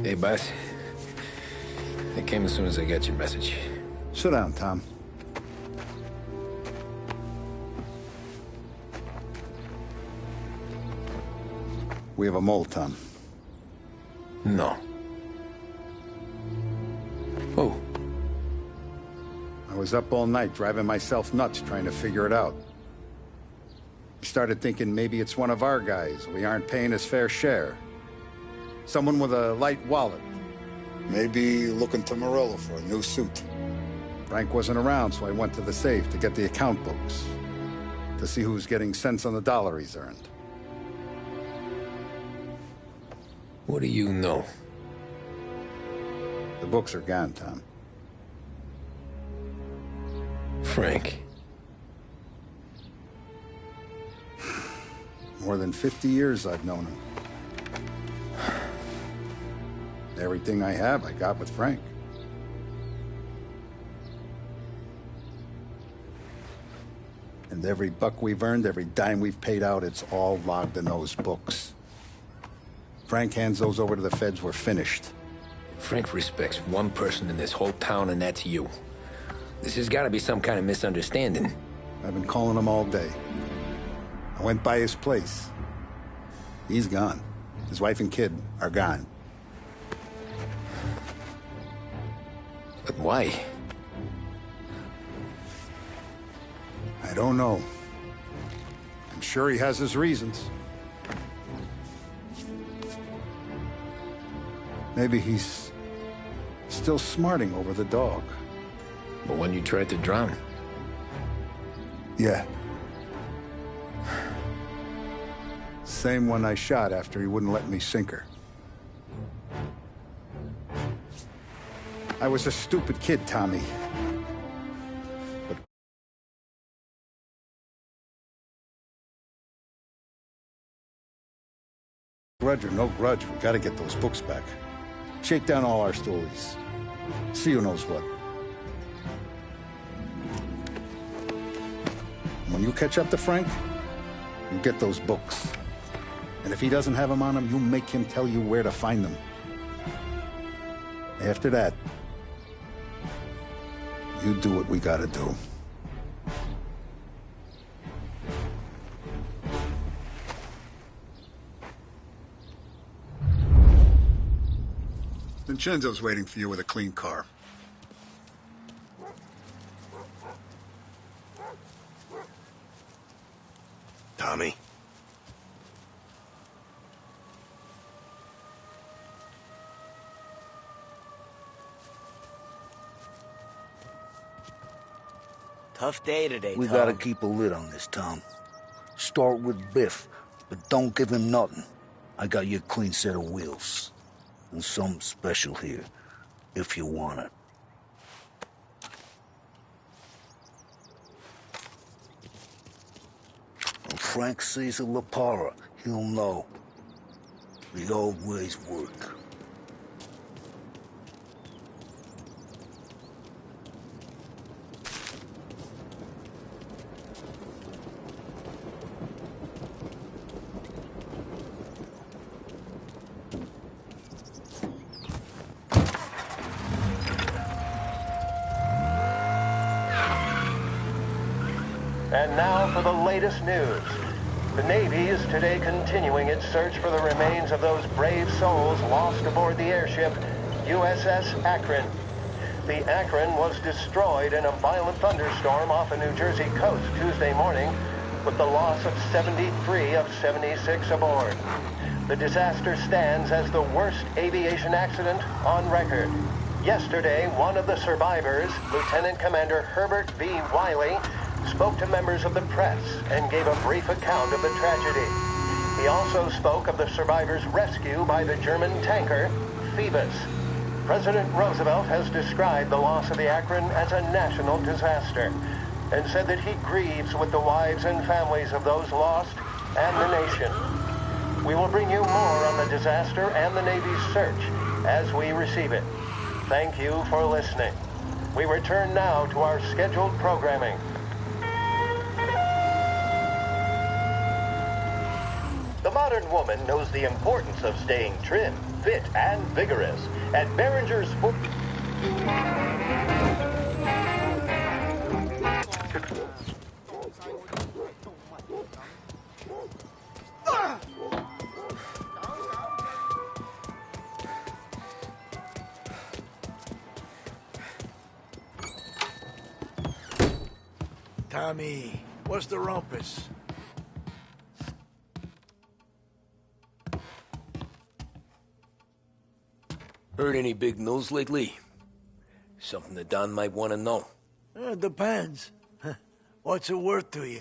Hey, boss. I came as soon as I got your message. Sit down, Tom. We have a mole, Tom. No. Oh. I was up all night driving myself nuts trying to figure it out. I started thinking maybe it's one of our guys. We aren't paying his fair share. Someone with a light wallet. Maybe looking to Morello for a new suit. Frank wasn't around, so I went to the safe to get the account books. To see who's getting cents on the dollar he's earned. What do you know? The books are gone, Tom. Frank. More than 50 years I've known him. Everything I have, I got with Frank. And every buck we've earned, every dime we've paid out, it's all logged in those books. Frank hands those over to the feds, we're finished. Frank respects one person in this whole town, and that's you. This has got to be some kind of misunderstanding. I've been calling him all day. I went by his place. He's gone. His wife and kid are gone. But why? I don't know. I'm sure he has his reasons. Maybe he's still smarting over the dog. The one you tried to drown? Yeah. Same one I shot after he wouldn't let me sink her. I was a stupid kid, Tommy. But grudge or no grudge, we gotta get those books back. Shake down all our stories. See who knows what. When you catch up to Frank, you get those books. And if he doesn't have them on him, you make him tell you where to find them. After that, you do what we gotta do. Vincenzo's waiting for you with a clean car. Tommy? Tough day today, We Tom. gotta keep a lid on this, Tom. Start with Biff, but don't give him nothing. I got you a clean set of wheels. And something special here, if you want it. When Frank sees a La Parra, he'll know. The old ways work. And now for the latest news. The Navy is today continuing its search for the remains of those brave souls lost aboard the airship USS Akron. The Akron was destroyed in a violent thunderstorm off the New Jersey coast Tuesday morning, with the loss of 73 of 76 aboard. The disaster stands as the worst aviation accident on record. Yesterday, one of the survivors, Lieutenant Commander Herbert V. Wiley, spoke to members of the press and gave a brief account of the tragedy. He also spoke of the survivors' rescue by the German tanker, Phoebus. President Roosevelt has described the loss of the Akron as a national disaster and said that he grieves with the wives and families of those lost and the nation. We will bring you more on the disaster and the Navy's search as we receive it. Thank you for listening. We return now to our scheduled programming. The modern woman knows the importance of staying trim, fit, and vigorous. At Behringer's Sport... Tommy, what's the rumpus? Heard any big news lately? Something that Don might want to know. Depends. What's it worth to you?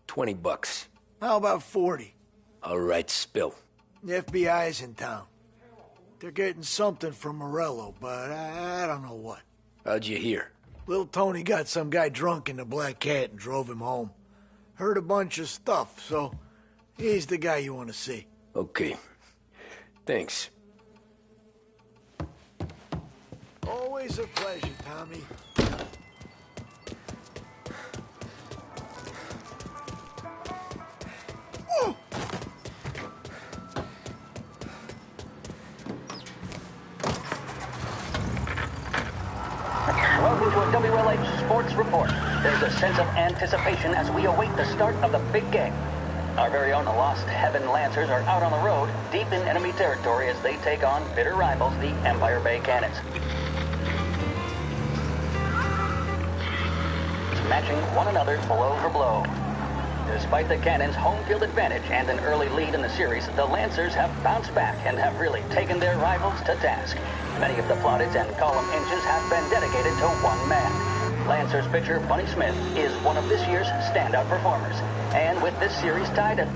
$20. How about 40? All right, spill. The FBI's in town. They're getting something from Morello, but I don't know what. How'd you hear? Little Tony got some guy drunk in the Black Cat and drove him home. Heard a bunch of stuff, so he's the guy you want to see. Okay. Thanks. Always a pleasure, Tommy. Welcome to a WLH Sports Report. There's a sense of anticipation as we await the start of the big game. Our very own Lost Heaven Lancers are out on the road, deep in enemy territory as they take on bitter rivals, the Empire Bay Cannons. Matching one another blow for blow. Despite the Cannons' home field advantage and an early lead in the series, the Lancers have bounced back and have really taken their rivals to task. Many of the plaudits and column inches have been dedicated to one man. Lancers pitcher Bunny Smith is one of this year's standout performers. And with this series tied at...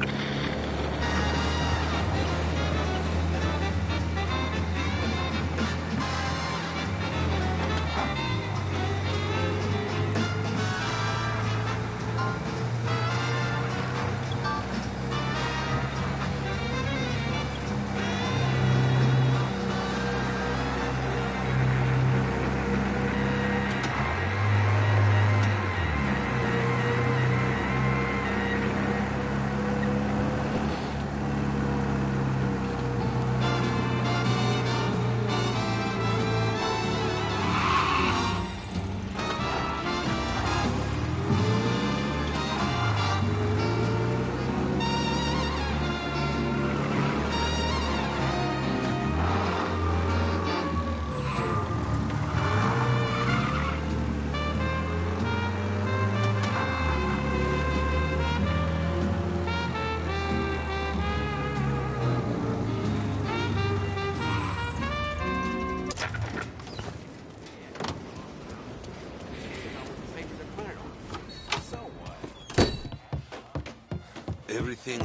Everything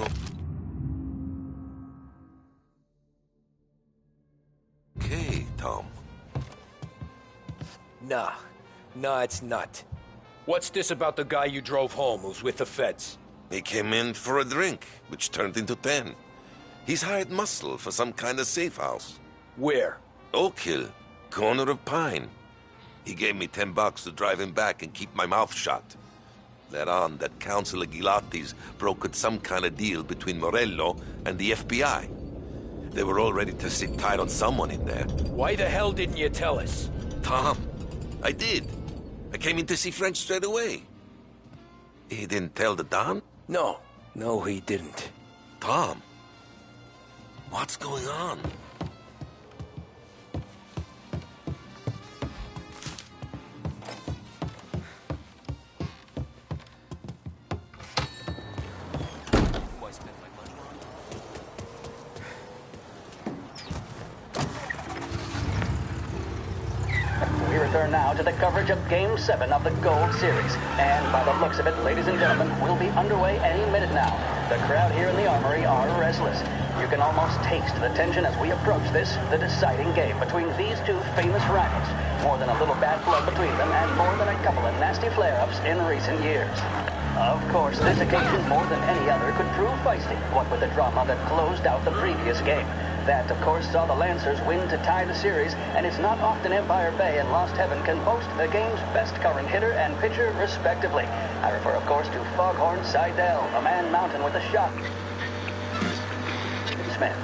okay, Tom? Nah, it's not. What's this about the guy you drove home who's with the feds? He came in for a drink, which turned into 10. He's hired muscle for some kind of safe house. Where? Oak Hill, corner of Pine. He gave me $10 to drive him back and keep my mouth shut. Let on that Councilor Gilatti's brokered some kind of deal between Morello and the FBI. They were all ready to sit tight on someone in there. Why the hell didn't you tell us? Tom, I did. I came in to see French straight away. He didn't tell the Don? No, he didn't. Tom, what's going on? We return now to the coverage of Game 7 of the Gold Series. And by the looks of it, ladies and gentlemen, we'll be underway any minute now. The crowd here in the Armory are restless. You can almost taste the tension as we approach this, the deciding game between these two famous rivals. More than a little bad blood between them, and more than a couple of nasty flare-ups in recent years. Of course, this occasion, more than any other, could prove feisty, what with the drama that closed out the previous game. That, of course, saw the Lancers win to tie the series, and it's not often Empire Bay and Lost Heaven can boast the game's best current hitter and pitcher, respectively. I refer, of course, to Foghorn Seidel, a man mountain with a shot. Smith.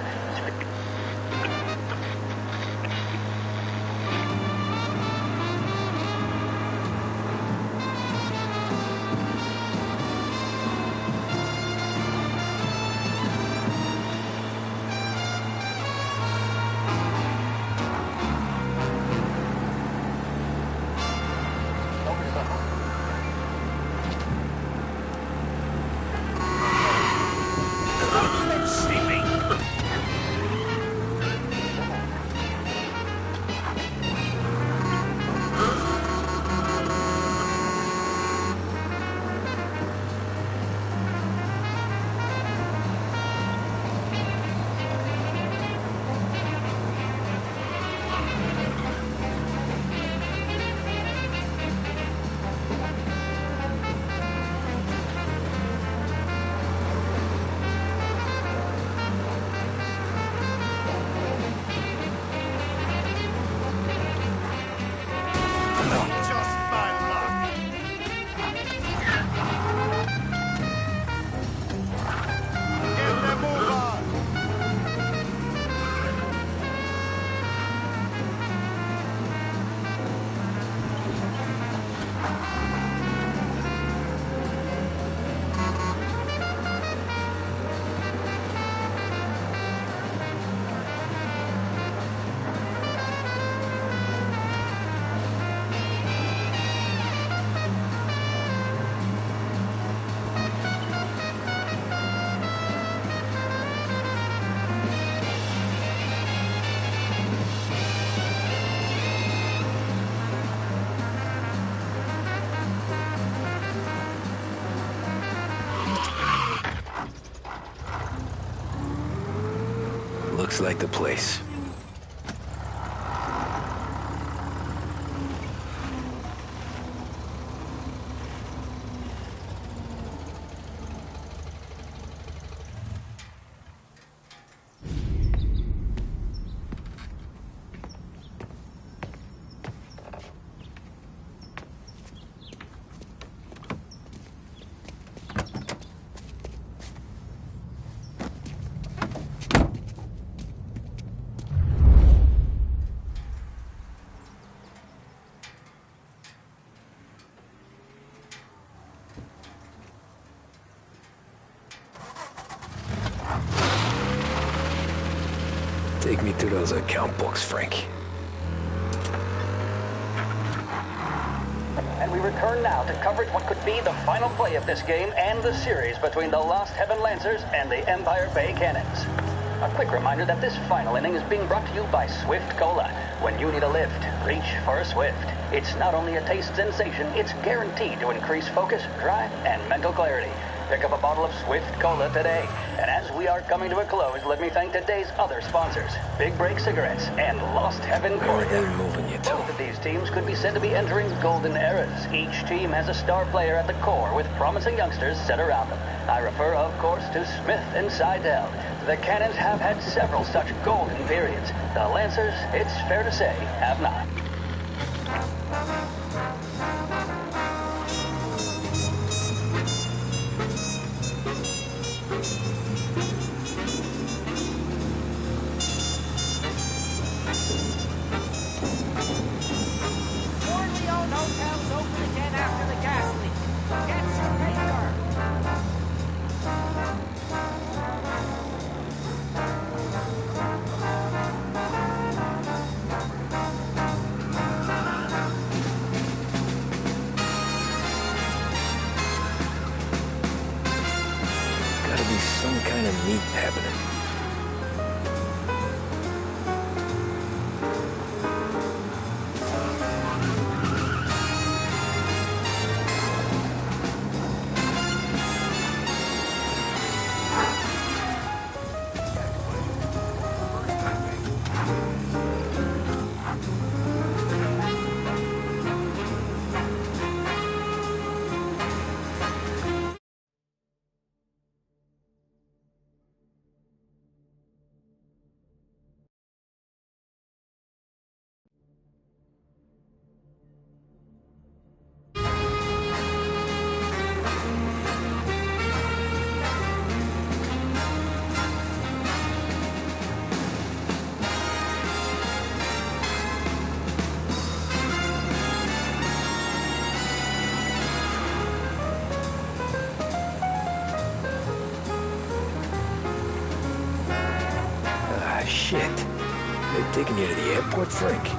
Looks like the place. Take me to those account books, Frank. And we return now to coverage what could be the final play of this game and the series between the Lost Heaven Lancers and the Empire Bay Cannons. A quick reminder that this final inning is being brought to you by Swift Cola. When you need a lift, reach for a Swift. It's not only a taste sensation, it's guaranteed to increase focus, drive, and mental clarity. Pick up a bottle of Swift Cola today. And as we are coming to a close, let me thank today's other sponsors, Big Break Cigarettes and Lost Heaven Where are Cordial. they moving you to? Both of these teams could be said to be entering golden eras. Each team has a star player at the core with promising youngsters set around them. I refer, of course, to Smith and Seidel. The Cannons have had several such golden periods. The Lancers, it's fair to say, have not. Corleone Hotel's open again after the gas leak. Get your paper. Gotta be some kind of meat happening. Ah, shit. They're taking you to the airport, Frank?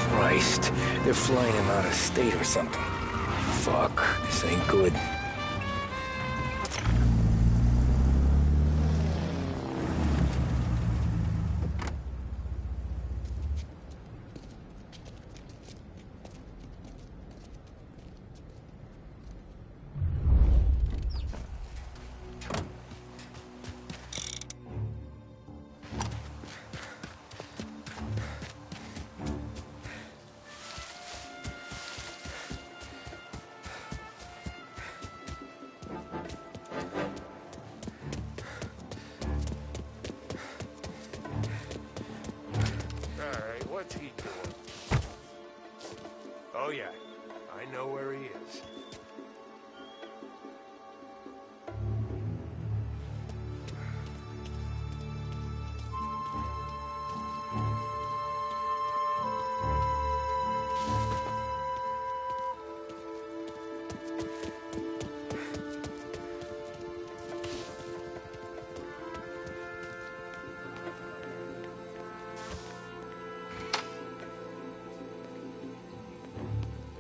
Christ, they're flying him out of state or something. Fuck, this ain't good. What's he doing? Oh yeah, I know where he is.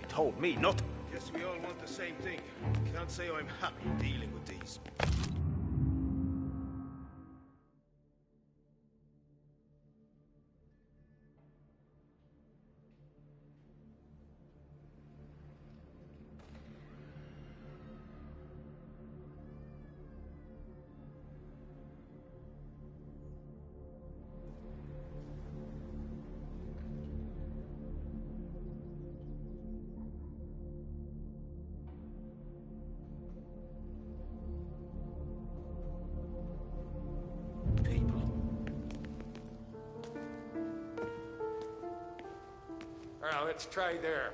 Told me not. Guess we all want the same thing. Can't say I'm happy dealing with these. Now let's try there.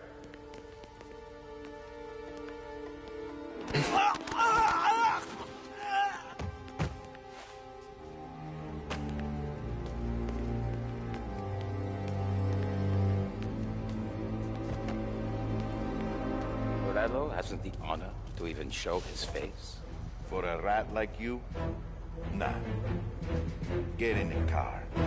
Morello hasn't the honor to even show his face. For a rat like you? Nah. Get in the car. So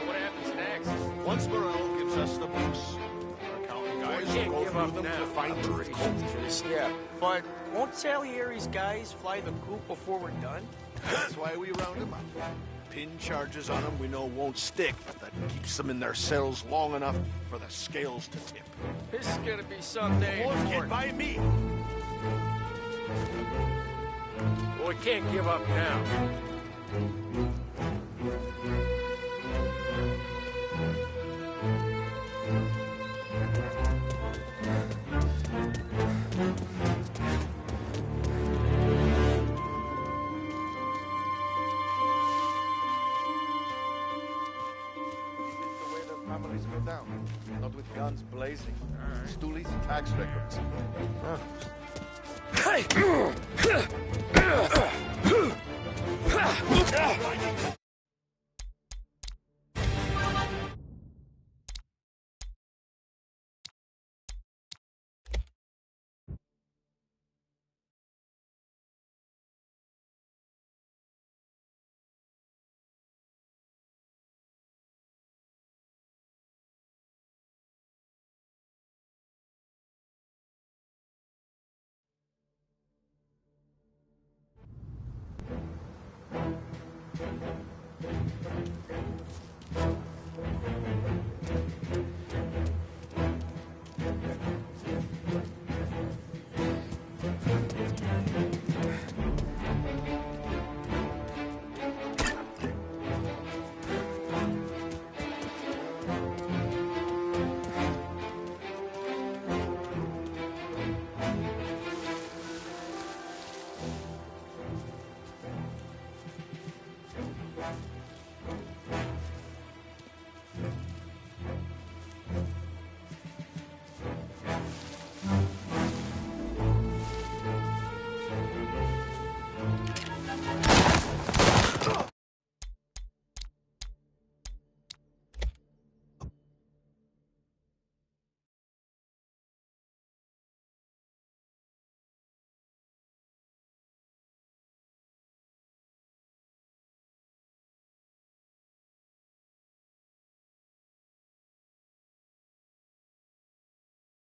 what happens next? Once Morello gives us the books, our county guys will go through them to find truth. Yeah, but won't Salieri's guys fly the coop before we're done? That's why we round them up. Pin charges on them we know won't stick, but that keeps them in their cells long enough for the scales to tip. This is gonna be someday. Won't get by me. Well, we can't give up now. Families go down. Not with guns blazing. Stoolies, tax records.